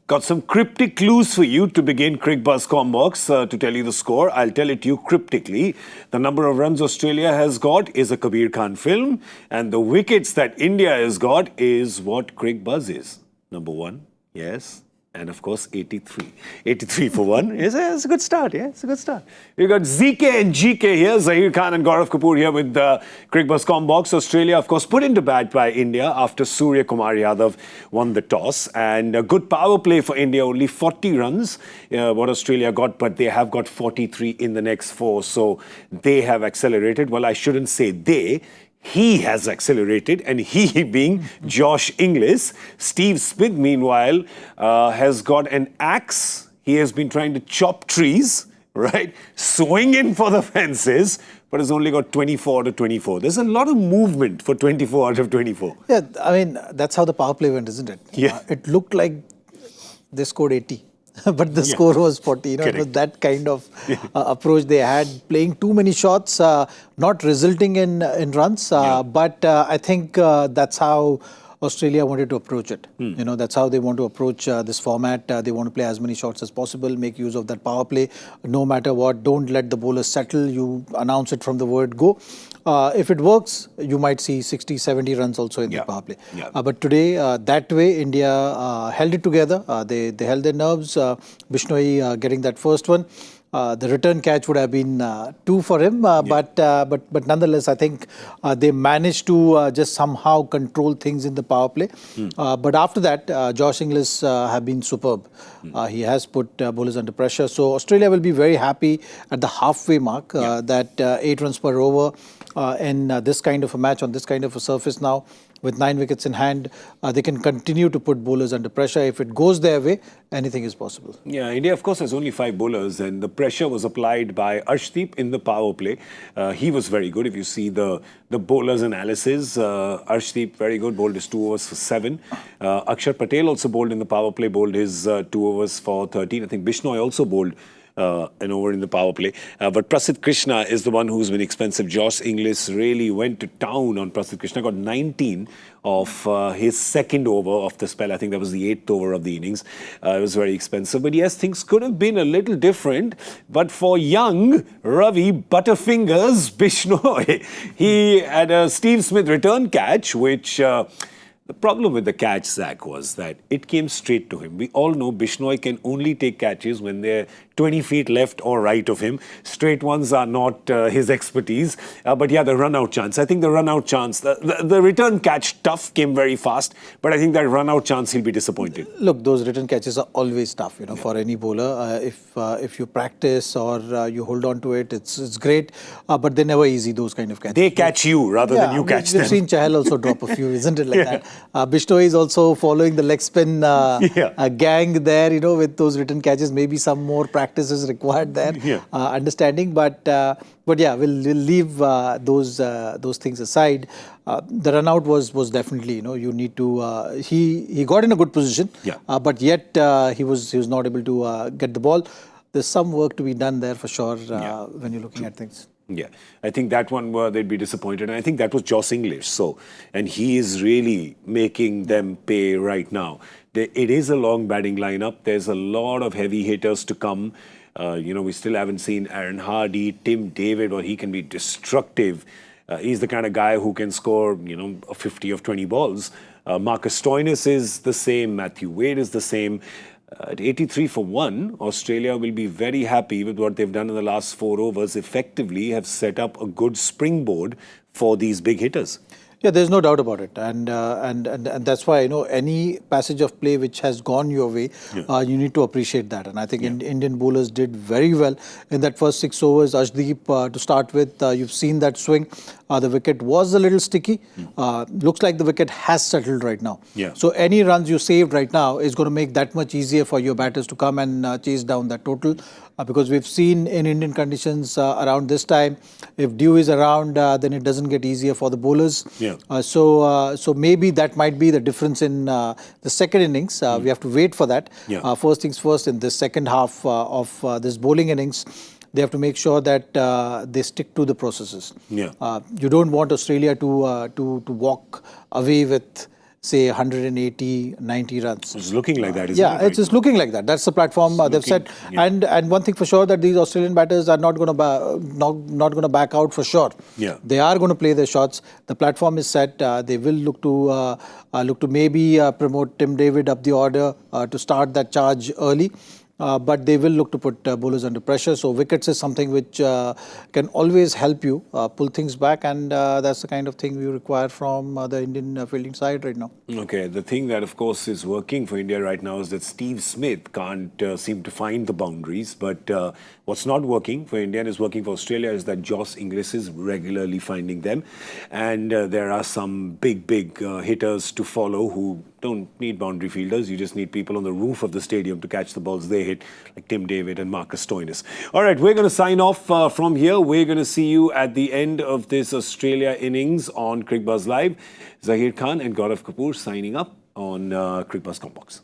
Got some cryptic clues for you to begin Crickbuzz Combox to tell you the score. I'll tell it to you cryptically. The number of runs Australia has got is a Kabir Khan film, and the wickets that India has got is what Crickbuzz is. Number one, yes. And of course, 83. 83 for one. It's a good start, yeah? It's a good start. We've got ZK and GK here. Zahir Khan and Gaurav Kapoor here with the Crickbuzz Combox. Australia, of course, put into bat by India after Surya Kumar Yadav won the toss. And a good power play for India. Only 40 runs, what Australia got, but they have got 43 in the next four. So they have accelerated. Well, I shouldn't say they. He has accelerated, and he being Josh Inglis. Steve Smith, meanwhile, has got an axe. He has been trying to chop trees, right? Swing in for the fences, but has only got 24 to 24. There's a lot of movement for 24 out of 24. Yeah, I mean, that's how the power play went, isn't it? Yeah. It looked like they scored 80. But the score was 40. It was that kind of approach they had, playing too many shots, not resulting in runs. But I think that's how Australia wanted to approach it. That's how they want to approach this format. They want to play as many shots as possible, make use of that power play. No matter what, don't let the bowlers settle. You announce it from the word go. If it works, you might see 60, 70 runs also in the power play. But today, that way, India held it together. They held their nerves. Bishnoi getting that first one. The return catch would have been 2 for him, but nonetheless, I think they managed to just somehow control things in the power play. But after that, Josh Inglis have been superb. He has put bowlers under pressure. So Australia will be very happy at the halfway mark that 8 runs per over in this kind of a match on this kind of a surface now. With 9 wickets in hand, they can continue to put bowlers under pressure. If it goes their way, anything is possible. Yeah, India, of course, has only 5 bowlers, and the pressure was applied by Arshdeep in the power play. He was very good. If you see the bowlers' analysis, Arshdeep, very good, bowled his 2 overs for 7. Akshar Patel also bowled in the power play, bowled his 2 overs for 13. I think Bishnoi also bowled an over in the power play. But Prasidh Krishna is the one who's been expensive. Josh Inglis really went to town on Prasidh Krishna, got 19 of his second over of the spell. I think that was the 8th over of the innings. It was very expensive. But yes, things could have been a little different. But for young Ravi Butterfingers Bishnoi, he had a Steve Smith return catch, which... the problem with the catch, Zach, was that it came straight to him. We all know Bishnoi can only take catches when they're 20 feet left or right of him. Straight ones are not his expertise. But yeah, the run-out chance. I think the run-out chance, the return catch, tough, came very fast. But I think that run-out chance, he'll be disappointed. Look, those return catches are always tough, for any bowler. If you practice or you hold on to it, it's great. But they're never easy, those kind of catches. They catch you rather than you catch them. We've seen Chahal also drop a few, isn't it like that? Bishnoi is also following the leg spin gang there, with those return catches. Maybe some more practice is required there, understanding. But yeah, we'll leave those things aside. The run out was definitely, you need to. He got in a good position, but yet he was not able to get the ball. There's some work to be done there for sure when you're looking at things. Yeah, I think that one they'd be disappointed. And I think that was Josh Inglis. And he is really making them pay right now. It is a long batting lineup. There's a lot of heavy hitters to come. We still haven't seen Aaron Hardy, Tim David, or he can be destructive. He's the kind of guy who can score, 50 of 20 balls. Marcus Stoinis is the same. Matthew Wade is the same. At 83 for 1, Australia will be very happy with what they've done in the last 4 overs. Effectively have set up a good springboard for these big hitters. Yeah, there's no doubt about it, and that's why any passage of play which has gone your way, you need to appreciate that. And I think Indian bowlers did very well in that first 6 overs. Arshdeep to start with, you've seen that swing. The wicket was a little sticky. Looks like the wicket has settled right now. So any runs you saved right now is going to make that much easier for your batters to come and chase down that total. Because we've seen in Indian conditions around this time, if dew is around, then it doesn't get easier for the bowlers. So maybe that might be the difference in the second innings. We have to wait for that. First things first, in the second half of this bowling innings, they have to make sure that they stick to the processes. You don't want Australia to walk away with say 180, 90 runs. It's looking like that, isn't Yeah, it? it's just looking like that. That's the platform they've set. yeah. And one thing for sure that these Australian batters are not going to not going to back out for sure. Yeah. They are going to play their shots. The platform is set. They will look to maybe promote Tim David up the order to start that charge early. But they will look to put bowlers under pressure. So wickets is something which can always help you pull things back, and that's the kind of thing we require from the Indian fielding side right now. Okay, the thing that, of course, is working for India right now is that Steve Smith can't seem to find the boundaries. But what's not working for India and is working for Australia is that Joss Inglis is regularly finding them. And there are some big hitters to follow who don't need boundary fielders. You just need people on the roof of the stadium to catch the balls they hit, like Tim David and Marcus Stoinis. All right, we're going to sign off from here. We're going to see you at the end of this Australia innings on Cricket Buzz Live. Zahir Khan and Gaurav Kapoor signing up on Cricket Buzz Compbox.